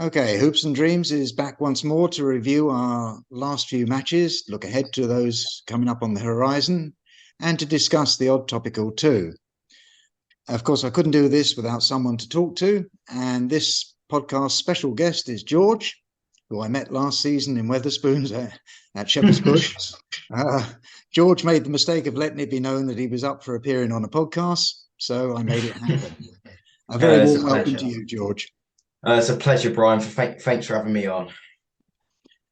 Okay, Hoops and Dreams is back once more to review our last few matches, look ahead to those coming up on the horizon, and to discuss the odd topic or two. Of course, I couldn't do this without someone to talk to, and this podcast special guest is George, who I met last season in Wetherspoons at Shepherd's Bush. George made the mistake of letting it be known that he was up for appearing on a podcast, so I made it happen. A very warm welcome to you, George. It's a pleasure, Brian. Thanks for having me on.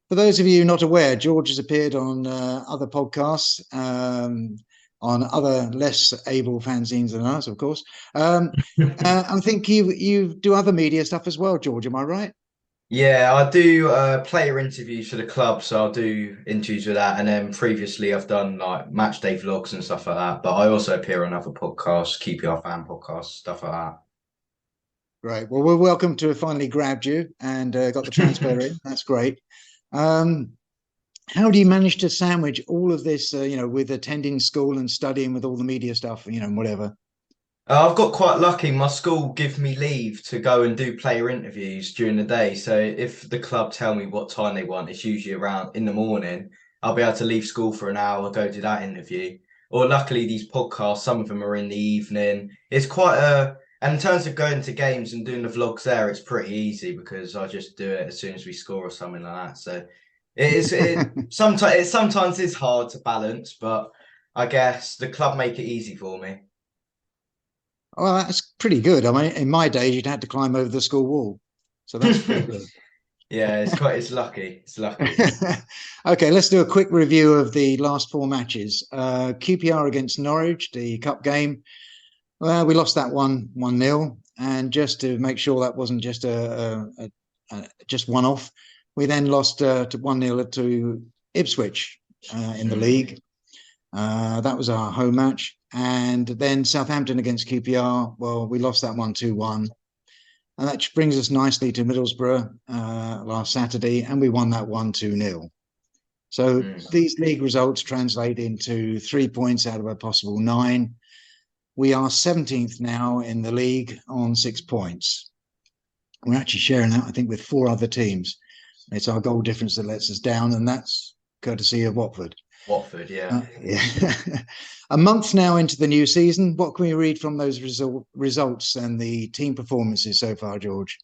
For those of you not aware, George has appeared on other podcasts, on other less able fanzines than us, of course. I think you do other media stuff as well, George. Am I right? Yeah, I do player interviews for the club, so I'll do interviews with that. And then previously, I've done like match day vlogs and stuff like that. But I also appear on other podcasts, QPR fan podcasts, stuff like that. Right. Well, we're welcome to have finally grabbed you and got the transfer in. That's great. How do you manage to sandwich all of this, with attending school and studying with all the media stuff, and whatever? I've got quite lucky. My school give me leave to go and do player interviews during the day. So if the club tell me what time they want, it's usually around in the morning. I'll be able to leave school for an hour, go do that interview. Or luckily, these podcasts, some of them are in the evening. It's quite and in terms of going to games and doing the vlogs there, it's pretty easy because I just do it as soon as we score or something like that. So sometimes is hard to balance, but I guess the club make it easy for me. Well, that's pretty good. I mean, in my days, you'd had to climb over the school wall. So that's pretty good. Yeah, it's lucky. It's lucky. Okay, let's do a quick review of the last four matches. QPR against Norwich, the cup game. Well, we lost that 1-0. And just to make sure that wasn't just just one off, we then lost to 1-0 to Ipswich in the league. That was our home match. And then Southampton against QPR. Well, we lost that 2-1. And that brings us nicely to Middlesbrough last Saturday, and we won that 2-0. So these league results translate into 3 points out of a possible 9. We are 17th now in the league on 6 points. We're actually sharing that, I think, with 4 other teams. It's our goal difference that lets us down, and that's courtesy of Watford. Watford, yeah. A month now into the new season, what can we read from those results and the team performances so far, George?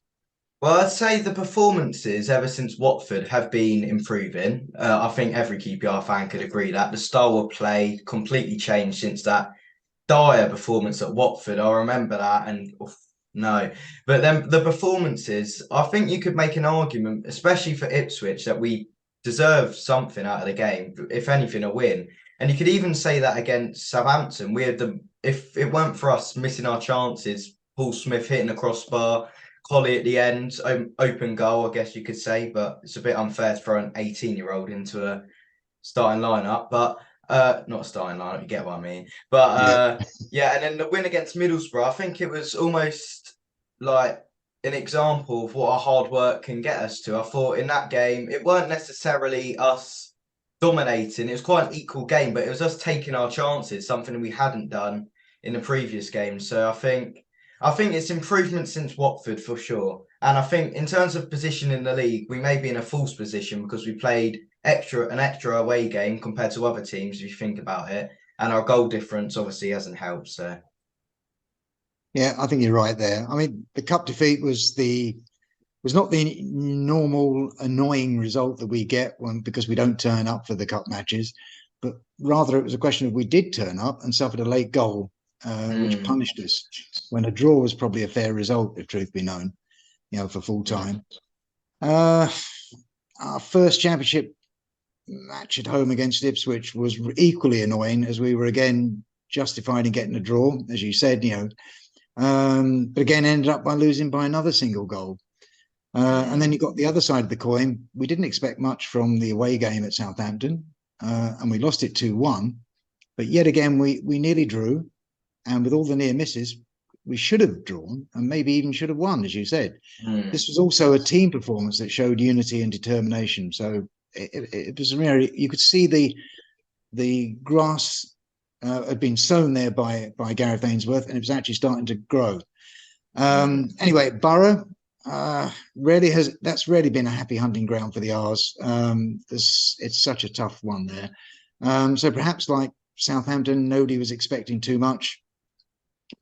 Well, I'd say the performances ever since Watford have been improving. I think every QPR fan could agree that the style of play completely changed since that dire performance at Watford. I remember that, and no. But then the performances, I think you could make an argument, especially for Ipswich, that we deserved something out of the game, if anything, a win. And you could even say that against Southampton. We had if it weren't for us missing our chances, Paul Smith hitting the crossbar, Colley at the end, open goal, I guess you could say, but it's a bit unfair to throw an 18-year-old into a starting lineup. But not a starting lineup, you get what I mean. But yeah, and then the win against Middlesbrough, I think it was almost like an example of what our hard work can get us to. I thought in that game, it weren't necessarily us dominating. It was quite an equal game, but it was us taking our chances, something we hadn't done in the previous game. So I think it's improvement since Watford for sure. And I think in terms of position in the league, we may be in a false position because we played an extra away game compared to other teams, if you think about it. And our goal difference obviously hasn't helped. So yeah, I think you're right there. I mean, the cup defeat was not the normal annoying result that we get because we don't turn up for the cup matches, but rather it was a question of we did turn up and suffered a late goal, which punished us, when a draw was probably a fair result, if truth be known, for full time. Our first championship match at home against Ipswich was equally annoying, as we were again justified in getting a draw, as you said, but again ended up by losing by another single goal. And then you got the other side of the coin. We didn't expect much from the away game at Southampton, and we lost it 2-1. But yet again, we nearly drew, and with all the near misses, we should have drawn and maybe even should have won, as you said. This was also a team performance that showed unity and determination. So it was really, you could see the grass had been sown there by Gareth Ainsworth, and it was actually starting to grow. Anyway, Borough, That's rarely been a happy hunting ground for the R's. It's such a tough one there. So perhaps like Southampton, nobody was expecting too much,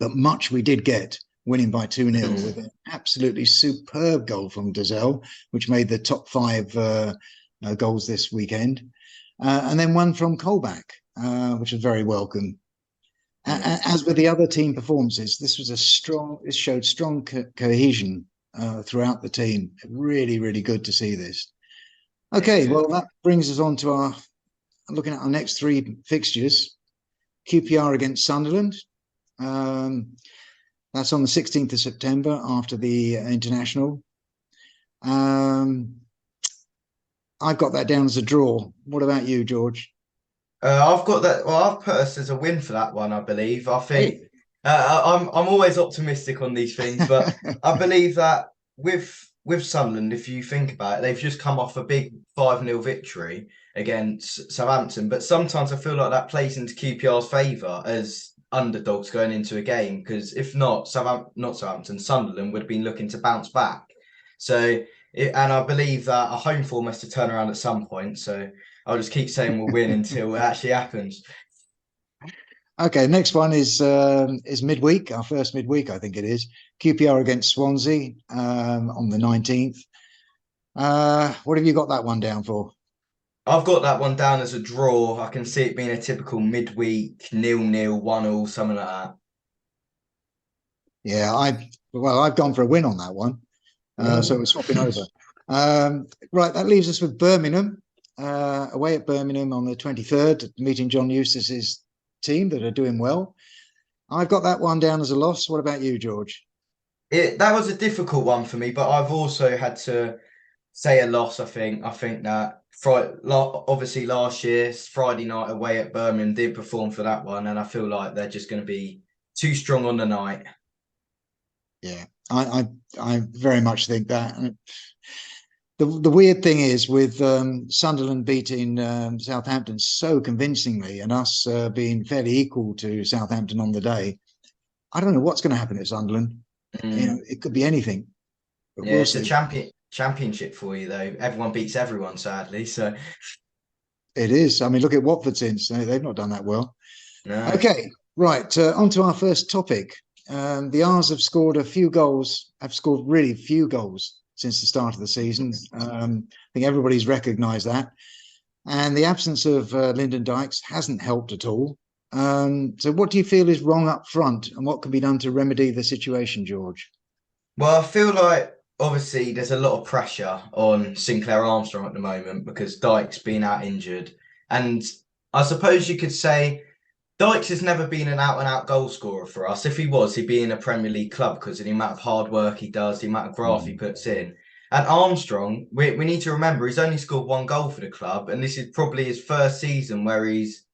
but much we did get, winning by 2-0 with an absolutely superb goal from Dazelle, which made the top 5 goals this weekend. And then one from Colback, which was very welcome. As with the other team performances, this showed strong cohesion throughout the team. Really, really good to see this. Okay, well, that brings us on to looking at our next 3 fixtures. QPR against Sunderland. That's on the 16th of September after the international. I've got that down as a draw. What about you, George? I've got that. Well, I've put us as a win for that one. I believe. I think I'm always optimistic on these things, but I believe that with Sunderland, if you think about it, they've just come off a big 5-0 victory against Southampton. But sometimes I feel like that plays into QPR's favour as underdogs going into a game, because if not, Sunderland would have been looking to bounce back. So, and I believe that a home form has to turn around at some point. So I'll just keep saying we'll win until it actually happens. Okay, next one is midweek, our first midweek, I think it is. QPR against Swansea on the 19th. What have you got that one down for? I've got that one down as a draw. I can see it being a typical midweek 0-0, 1-1, something like that. Yeah, I've gone for a win on that one. So we're swapping over. Right, that leaves us with Birmingham. Away at Birmingham on the 23rd, meeting John Eustace's team that are doing well. I've got that one down as a loss. What about you, George? That was a difficult one for me, but I've also had to say a loss. I think that obviously last year's Friday night away at Birmingham did perform for that one, and I feel like they're just going to be too strong on the night. Yeah, I very much think that. The weird thing is with Sunderland beating Southampton so convincingly and us being fairly equal to Southampton on the day, I don't know what's going to happen at Sunderland. You know, it could be anything. But yeah, we'll see. A championship for you though. Everyone beats everyone, sadly. So it is. I mean, look at Watford since they've not done that well. No. Okay, right. On to our first topic. The R's have scored really few goals since the start of the season. I think everybody's recognised that. And the absence of Lyndon Dykes hasn't helped at all. So what do you feel is wrong up front and what can be done to remedy the situation, George? Well, I feel like obviously there's a lot of pressure on Sinclair Armstrong at the moment because Dykes been out injured. And I suppose you could say Dykes has never been an out-and-out goal scorer for us. If he was, he'd be in a Premier League club because of the amount of hard work he does, the amount of graft he puts in. And Armstrong, we need to remember, he's only scored 1 goal for the club, and this is probably his first season where he's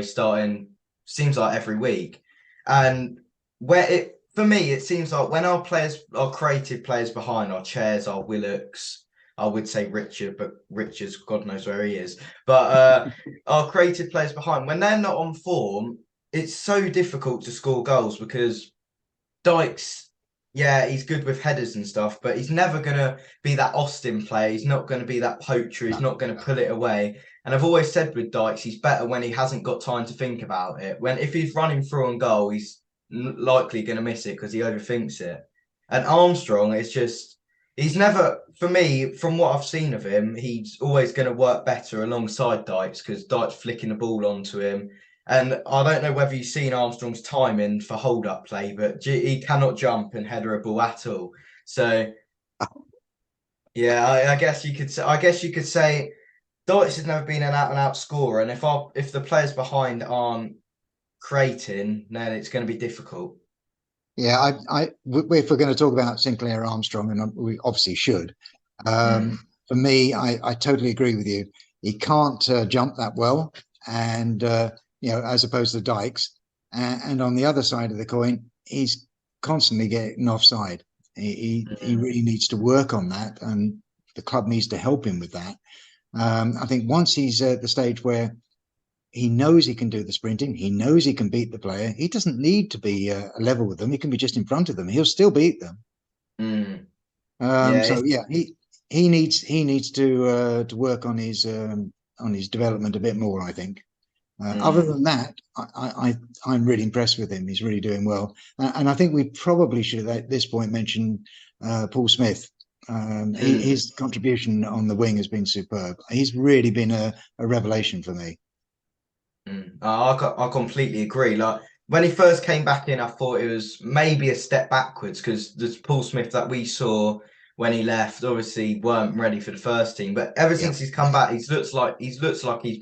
starting, seems like every week. And for me, it seems like when our creative players behind, our Chairs, our Willocks, I would say Richard, but Richard's God knows where he is. But our creative players behind, when they're not on form, it's so difficult to score goals because Dykes, yeah, he's good with headers and stuff, but he's never going to be that Austin player. He's not going to be that poacher. He's not going to pull it away. And I've always said with Dykes, he's better when he hasn't got time to think about it. If he's running through on goal, he's likely going to miss it because he overthinks it. And Armstrong, it's just, he's never, for me, from what I've seen of him, he's always going to work better alongside Dykes because Dykes flicking the ball onto him. And I don't know whether you've seen Armstrong's timing for hold-up play, but he cannot jump and header a ball at all. So, yeah, I guess you could say Dykes has never been an out-and-out scorer, and if the players behind aren't creating, then it's going to be difficult. Yeah, if we're going to talk about Sinclair Armstrong, and we obviously should, for me, I totally agree with you. He can't jump that well, and as opposed to Dykes. And on the other side of the coin, he's constantly getting offside. He really needs to work on that, and the club needs to help him with that. I think once he's at the stage where he knows he can do the sprinting, he knows he can beat the player, he doesn't need to be level with them. He can be just in front of them. He'll still beat them. Mm. So Yeah. yeah, he needs to work on his development a bit more, I think. Other Mm. than that, I'm really impressed with him. He's really doing well, and I think we probably should at this point mention Paul Smith. Mm. His contribution on the wing has been superb. He's really been a revelation for me. I completely agree. Like when he first came back in, I thought it was maybe a step backwards because the Paul Smith that we saw when he left obviously weren't ready for the first team. But ever Yeah, since he's come back, he's looks like he's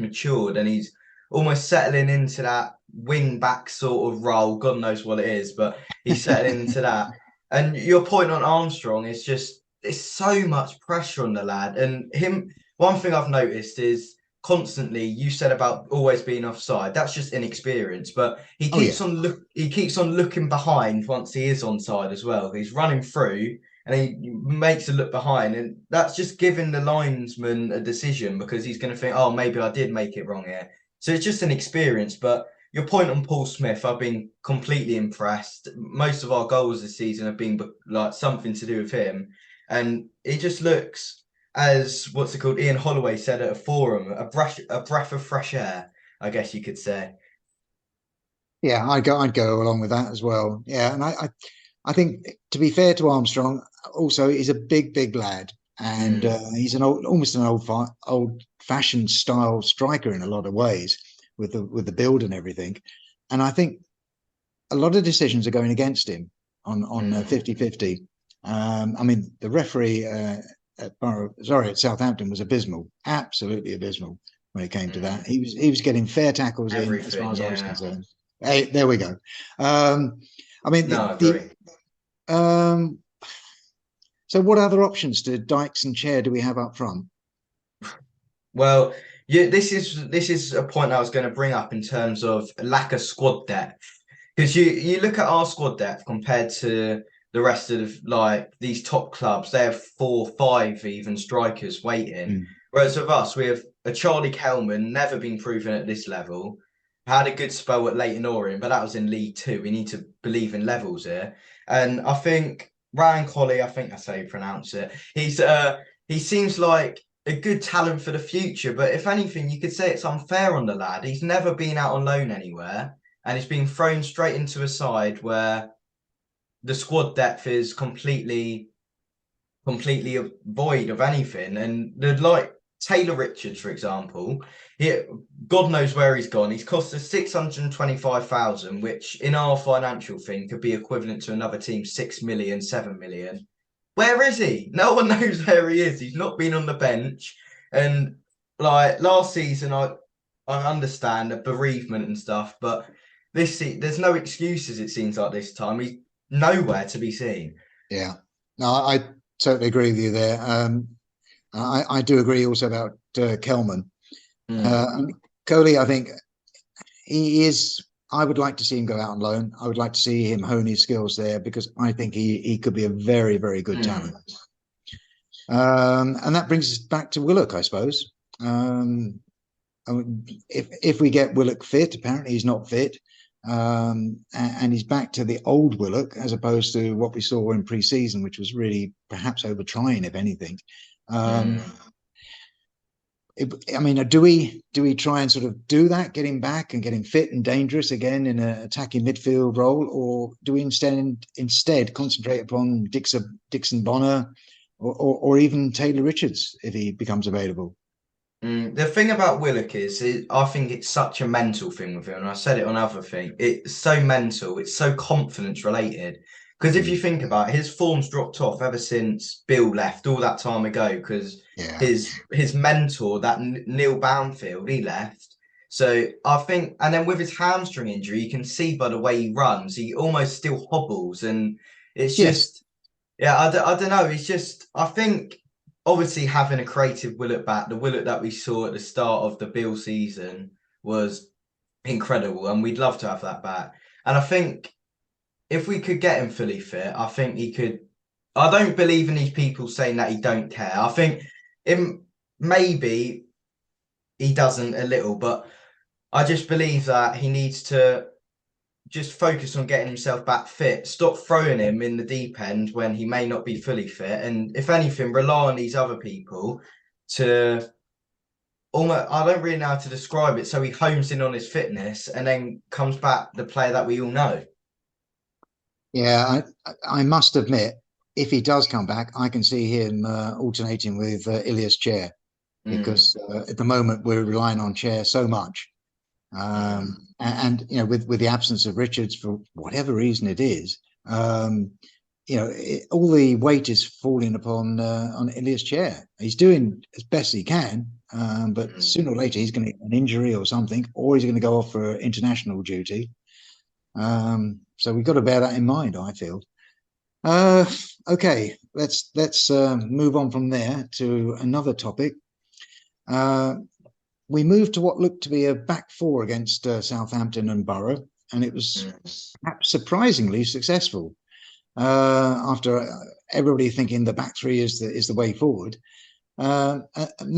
matured and he's almost settling into that wing back sort of role. God knows what it is, but he's settling into that. And your point on Armstrong is just there's so much pressure on the lad and him. One thing I've noticed is constantly you said about always being offside. That's just inexperience, but oh yeah, he keeps on looking behind once he is onside as well. He's running through and he makes a look behind, and that's just giving the linesman a decision because he's going to think, oh, maybe I did make it wrong here. So it's just an experience. But your point on Paul Smith, I've been completely impressed. Most of our goals this season have been like something to do with him, and he just looks as what's it called? Ian Holloway said at a forum, a breath of fresh air, I guess you could say. yeah. I'd go along with that as well. Yeah, and I think to be fair to Armstrong, also he's a big lad, and Mm, he's almost an old fashioned style striker in a lot of ways with the build and everything. And I think a lot of decisions are going against him on mm, 50-50. I mean, the referee at Southampton was abysmal, absolutely abysmal when it came to that. mm. He was getting fair tackles in as far Everything, as I was yeah. concerned. Hey, there we go. I mean, No, I the agree. um, so what other options to Dykes and Chair do we have up front? Well, yeah, this is a point I was going to bring up in terms of lack of squad depth. Because you look at our squad depth compared to the rest of like these top clubs, they have 4, 5 even strikers waiting. Mm. Whereas with us, we have a Charlie Kelman, never been proven at this level. Had a good spell at Leyton Orient, but that was in League Two. We need to believe in levels here. And I think Ryan Colley, I think that's how you pronounce it. He seems like a good talent for the future, but if anything, you could say it's unfair on the lad. He's never been out on loan anywhere and he's been thrown straight into a side where the squad depth is completely void of anything. And the like Taylor Richards, for example, he God knows where he's gone. He's cost us 625,000, which in our financial thing could be equivalent to another team's 6 million, 7 million. Where is he? No one knows where he is. He's not been on the bench. And like last season, I understand the bereavement and stuff, but there's no excuses. It seems like this time he's nowhere to be seen. Yeah, no, I totally agree with you there. I do agree also about Kelman. Mm, And Coley, I think he is. I would like to see him go out on loan. I would like to see him hone his skills there because I think he could be a very good talent. mm, And that brings us back to Willock, I suppose. Um, if we get Willock fit, apparently he's not fit, and he's back to the old Willock as opposed to what we saw in pre-season, which was really perhaps over trying, if anything. Um, mm. I mean, do we try and sort of do that, get him back and get him fit and dangerous again in an attacking midfield role, or do we instead concentrate upon Dixon Bonner or even Taylor Richards if he becomes available? The thing about Willock I think it's such a mental thing with him, and I said it on other thing. It's so mental, it's so confidence related. Because if you Mm. think about it, his form's dropped off ever since Bill left all that time ago. Because Yeah. his mentor, that Neil Boundfield, he left. So I think, and then with his hamstring injury, you can see by the way he runs, he almost still hobbles, and it's Yes. just yeah, I don't know. It's just, I think, obviously having a creative Willock back, the Willock that we saw at the start of the Bill season was incredible, and we'd love to have that back. And I think if we could get him fully fit, I think he could. I don't believe in these people saying that he don't care. I think him maybe he doesn't a little, but I just believe that he needs to just focus on getting himself back fit. Stop throwing him in the deep end when he may not be fully fit. And if anything, rely on these other people to almost, I don't really know how to describe it. So he homes in on his fitness and then comes back the player that we all know. Yeah, I must admit, if he does come back, I can see him alternating with Ilias Chair, because at the moment we're relying on Chair so much. And you know, with the absence of Richards for whatever reason it is, you know, all the weight is falling upon on Ilias Chair. He's doing as best he can, but sooner or later he's going to get an injury or something, or he's going to go off for international duty. So we've got to bear that in mind, I feel. Okay, let's move on from there to another topic. We moved to what looked to be a back four against Southampton and Borough, and it was perhaps surprisingly successful. After everybody thinking the back three is the way forward, and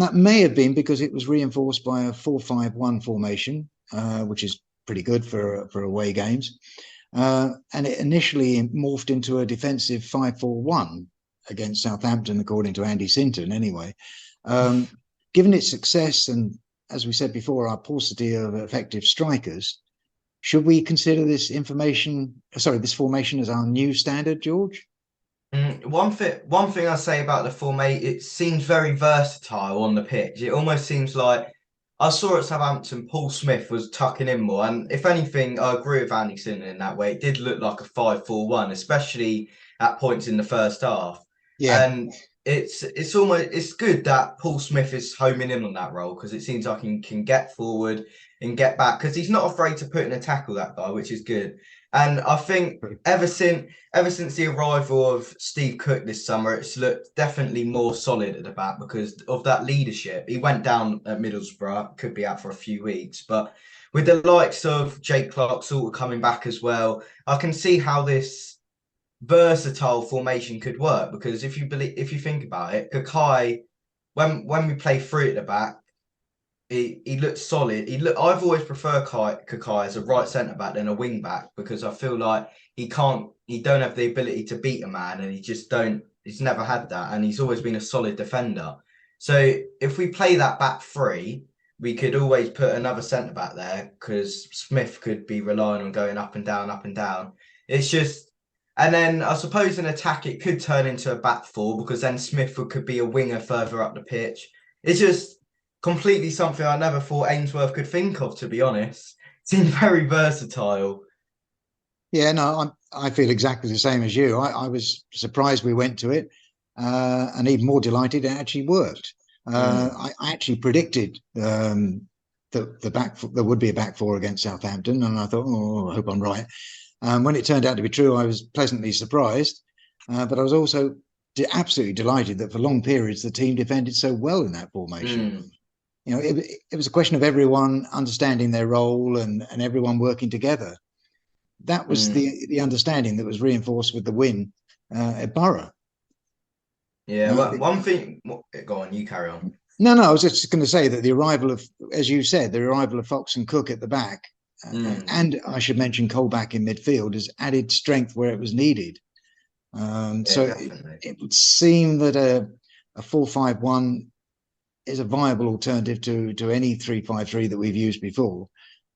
that may have been because it was reinforced by a 4-5-1 formation, which is pretty good for away games. And it initially morphed into a defensive 5-4-1 against Southampton, according to Andy Sinton, anyway. Given its success and, as we said before, our paucity of effective strikers, should we consider this formation as our new standard, George? One thing I say about the formation, it seems very versatile on the pitch. It almost seems like I saw at Southampton, Paul Smith was tucking in more, and if anything, I agree with Andy Sinton in that way. It did look like a 5-4-1, especially at points in the first half. Yeah. And it's good that Paul Smith is homing in on that role, because it seems like he can get forward and get back, because he's not afraid to put in a tackle, that guy, which is good. And I think ever since the arrival of Steve Cook this summer, it's looked definitely more solid at the back because of that leadership. He went down at Middlesbrough, could be out for a few weeks, but with the likes of Jake Clark sort of coming back as well, I can see how this versatile formation could work. Because if you think about it, Kakai, when we play through at the back, he looks solid. I've always preferred Kakai as a right centre back than a wing back, because I feel like he don't have the ability to beat a man, and he's never had that, and he's always been a solid defender. So if we play that back three, we could always put another centre back there, because Smith could be relying on going up and down, up and down. It's just, and then I suppose in attack it could turn into a back four, because then Smith could be a winger further up the pitch. It's just completely something I never thought Ainsworth could think of, to be honest. Seemed very versatile. Yeah, no, I feel exactly the same as you. I was surprised we went to it, and even more delighted it actually worked. I actually predicted there would be a back four against Southampton, and I thought, oh, I hope I'm right. When it turned out to be true, I was pleasantly surprised, but I was also absolutely delighted that for long periods the team defended so well in that formation. You know, it was a question of everyone understanding their role and everyone working together. That was the understanding that was reinforced with the win at Borough. Yeah, well, one thing. Go on, you carry on. No, I was just going to say that the arrival of, as you said, the arrival of Fox and Cook at the back, and I should mention Colback in midfield, has added strength where it was needed. So it would seem that a 4-5-1 is a viable alternative to any 3-5-3 that we've used before.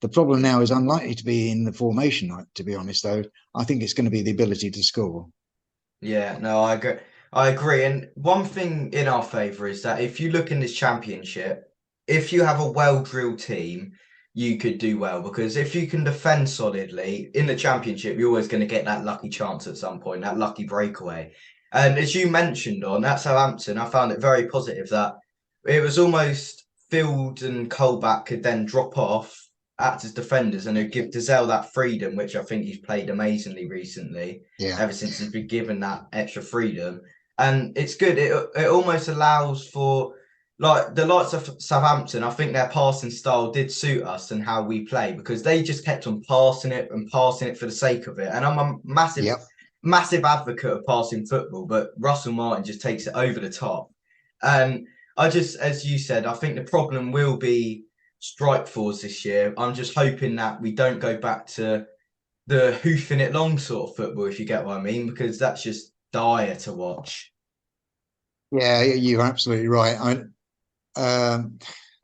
The problem now is unlikely to be in the formation, to be honest, though. I think it's going to be the ability to score. Yeah, no, I agree. And one thing in our favour is that if you look in this championship, if you have a well-drilled team, you could do well. Because if you can defend solidly in the championship, you're always going to get that lucky chance at some point, that lucky breakaway. And as you mentioned on that Southampton, I found it very positive that it was almost Field and Colback could then drop off, act as defenders, and it'd give Dazelle that freedom, which I think he's played amazingly recently. Yeah. Ever since he's been given that extra freedom. And it's good. It almost allows for, like, the likes of Southampton. I think their passing style did suit us and how we play, because they just kept on passing it for the sake of it. And I'm a massive advocate of passing football, but Russell Martin just takes it over the top. And I just, as you said, I think the problem will be strike force this year. I'm just hoping that we don't go back to the hoofing it long sort of football, if you get what I mean, because that's just dire to watch. Yeah, you're absolutely right. Um,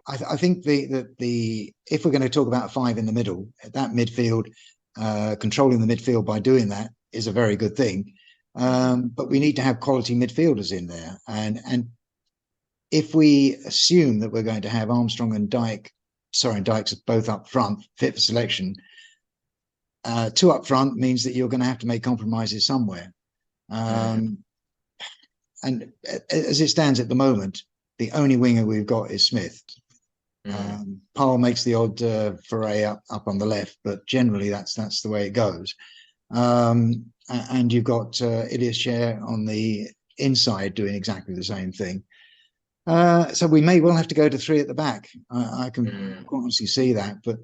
I think the if we're going to talk about five in the middle, that midfield, controlling the midfield by doing that is a very good thing. But we need to have quality midfielders in there, and if we assume that we're going to have Armstrong and Dykes both up front, fit for selection, two up front means that you're going to have to make compromises somewhere. Mm, And as it stands at the moment, the only winger we've got is Smith. mm. Powell makes the odd foray up on the left, but generally that's the way it goes. And you've got Ilias Chair on the inside doing exactly the same thing. So we may well have to go to three at the back. I can quite honestly see that, but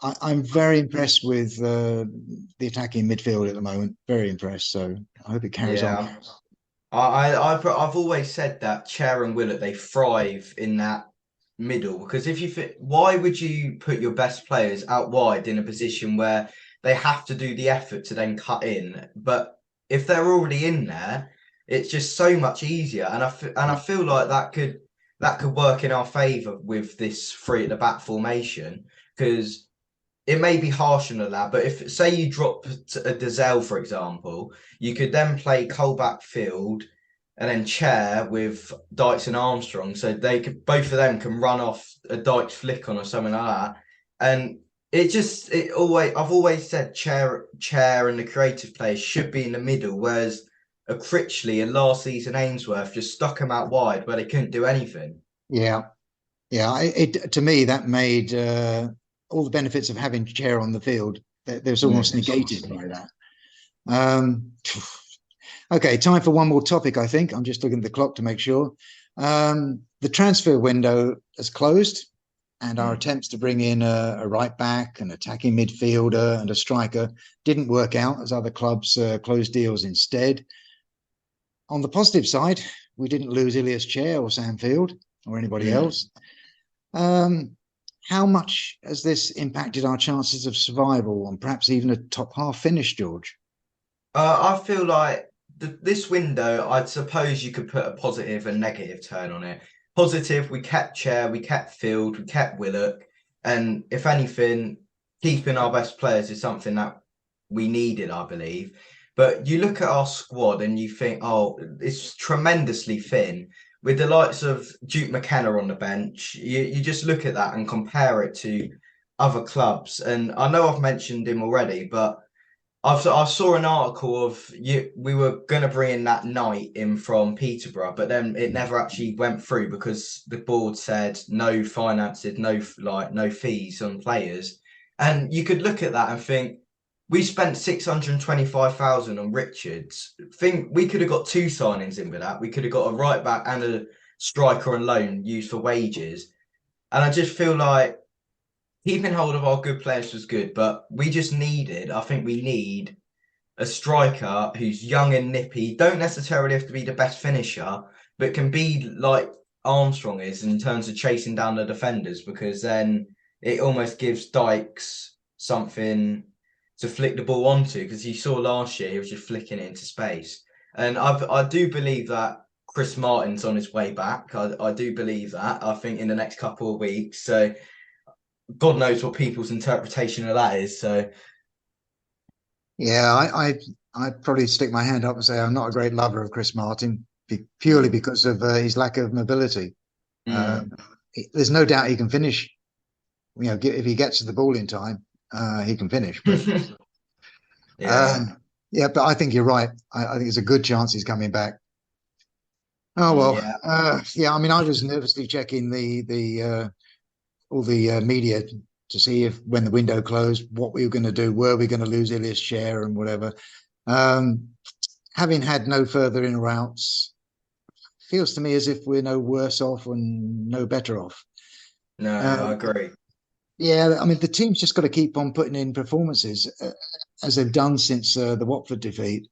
I'm very impressed with the attacking midfield at the moment. Very impressed. So I hope it carries on. Yeah. I've always said that Chair and Willett, they thrive in that middle, because if you fit, why would you put your best players out wide in a position where they have to do the effort to then cut in? But if they're already in there, it's just so much easier, and I feel like that could work in our favour with this three at the back formation, because it may be harsh on a lad, but if say you drop a Dazelle, for example, you could then play Colback Field and then Chair with Dykes and Armstrong, so they could, both of them can run off a Dykes flick on or something like that. And I've always said Chair and the creative players should be in the middle, whereas a Critchley and last season Ainsworth just stuck them out wide where they couldn't do anything. Yeah, yeah. It to me that made all the benefits of having Chair on the field. There's almost negated by that. Um, okay, time for one more topic. I think I'm just looking at the clock to make sure. The transfer window has closed, and our attempts to bring in a right back, an attacking midfielder, and a striker didn't work out as other clubs closed deals instead. On the positive side, we didn't lose Ilias Chair or Sam Field or anybody else. Um, how much has this impacted our chances of survival and perhaps even a top half finish, George? I feel like this window, I'd suppose you could put a positive and negative turn on it. Positive, we kept Chair, we kept Field, we kept Willock, and if anything, keeping our best players is something that we needed, I believe. But you look at our squad and you think, oh, it's tremendously thin. With the likes of Duke McKenna on the bench, you just look at that and compare it to other clubs. And I know I've mentioned him already, but I saw an article of we were going to bring in that Knight in from Peterborough, but then it never actually went through because the board said no finances, no fees on players. And you could look at that and think we spent 625,000 on Richards. Think we could have got two signings in with that. We could have got a right back and a striker on loan used for wages. And I just feel like keeping hold of our good players was good, but I think we need a striker who's young and nippy, don't necessarily have to be the best finisher, but can be like Armstrong is in terms of chasing down the defenders, because then it almost gives Dykes something to flick the ball onto, because you saw last year he was just flicking it into space. And I do believe that Chris Martin's on his way back. I do believe that. I think in the next couple of weeks. So God knows what people's interpretation of that is. So Yeah, I'd probably stick my hand up and say I'm not a great lover of Chris Martin purely mm, because of his lack of mobility. mm, There's no doubt he can finish. If he gets to the ball in time, he can finish. But yeah, um, yeah, but I think you're right. I think it's a good chance he's coming back. Oh well, yeah. yeah. I mean, I was nervously checking the all the media to see if when the window closed, what we were going to do. Were we going to lose Ilias Chair and whatever? Um, Having had no further in or outs, feels to me as if we're no worse off and no better off. No, I Um, agree. yeah, I mean the team's just got to keep on putting in performances as they've done since the Watford defeat.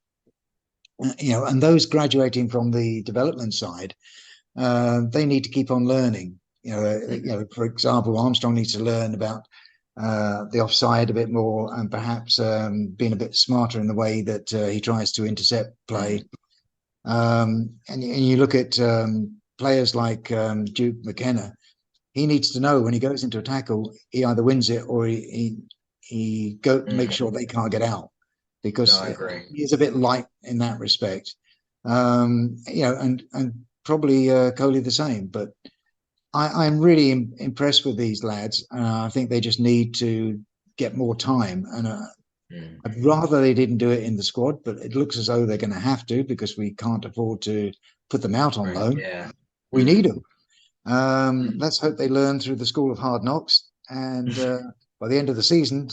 And those graduating from the development side, they need to keep on learning. For example, Armstrong needs to learn about the offside a bit more, and perhaps being a bit smarter in the way that he tries to intercept play. And you look at players like Duke McKenna. He needs to know when he goes into a tackle, he either wins it or he make sure they can't get out, because I agree. he's a bit light in that respect. And probably Coley the same. But I'm really impressed with these lads. I think they just need to get more time, and I'd rather they didn't do it in the squad, but it looks as though they're going to have to, because we can't afford to put them out on loan. Yeah. We need them. Let's hope they learn through the school of hard knocks, and by the end of the season,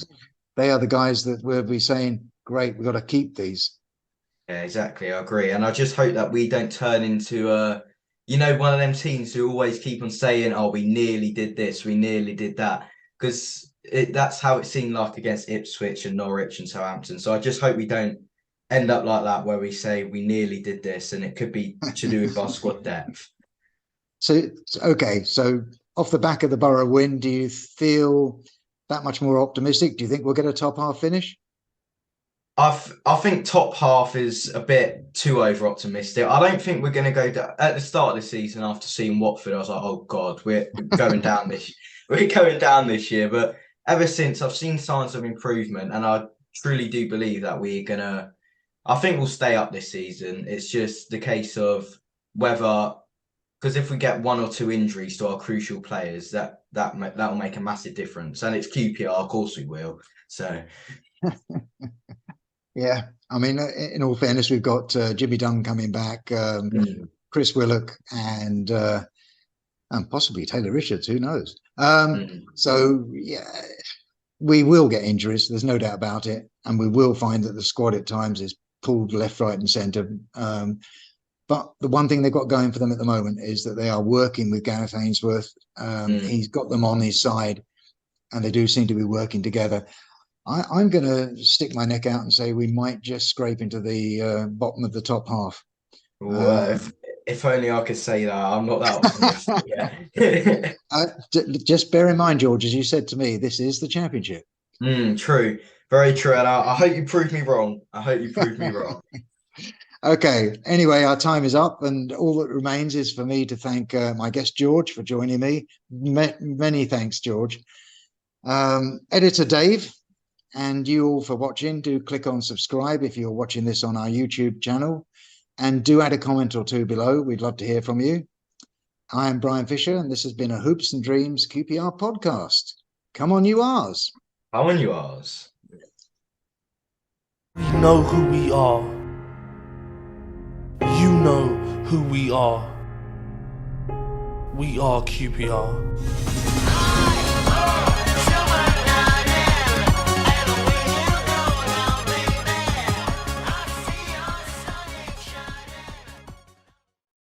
they are the guys that will be saying, "Great, we've got to keep these." Yeah, exactly. I agree, and I just hope that we don't turn into one of them teams who always keep on saying, "Oh, we nearly did this, we nearly did that," because that's how it seemed like against Ipswich and Norwich and Southampton. So I just hope we don't end up like that, where we say we nearly did this, and it could be to do with our squad depth. So off the back of the Borough win, do you feel that much more optimistic? Do you think we'll get a top half finish? I think top half is a bit too over optimistic. I don't think we're going to go down at the start of the season. After seeing Watford, I was like, "Oh God, we're going down this. We're going down this year." But ever since, I've seen signs of improvement, and I truly do believe that we're gonna. I think we'll stay up this season. It's just the case of whether, because if we get one or two injuries to our crucial players, that will make a massive difference. And it's QPR, of course we will. So. Yeah, I mean, in all fairness, we've got Jimmy Dunn coming back, Chris Willock, and possibly Taylor Richards. Who knows? So yeah, we will get injuries. There's no doubt about it, and we will find that the squad at times is pulled left, right, and centre. But the one thing they've got going for them at the moment is that they are working with Gareth Ainsworth. He's got them on his side, and they do seem to be working together. I'm going to stick my neck out and say we might just scrape into the bottom of the top half. Well, if only I could say that. I'm not that optimistic. Just bear in mind, George, as you said to me, this is the Championship. True. Very true. And I hope you prove me wrong. Okay. Anyway, our time is up, and all that remains is for me to thank my guest, George, for joining me. Many thanks, George. Editor Dave, and you all for watching. Do click on subscribe if you're watching this on our YouTube channel, and do add a comment or two below. We'd love to hear from you. I am Brian Fisher, and this has been a Hoops and Dreams QPR podcast. Come on, you R's. Come on, you R's. We know who we are. You know who we are. We are QPR.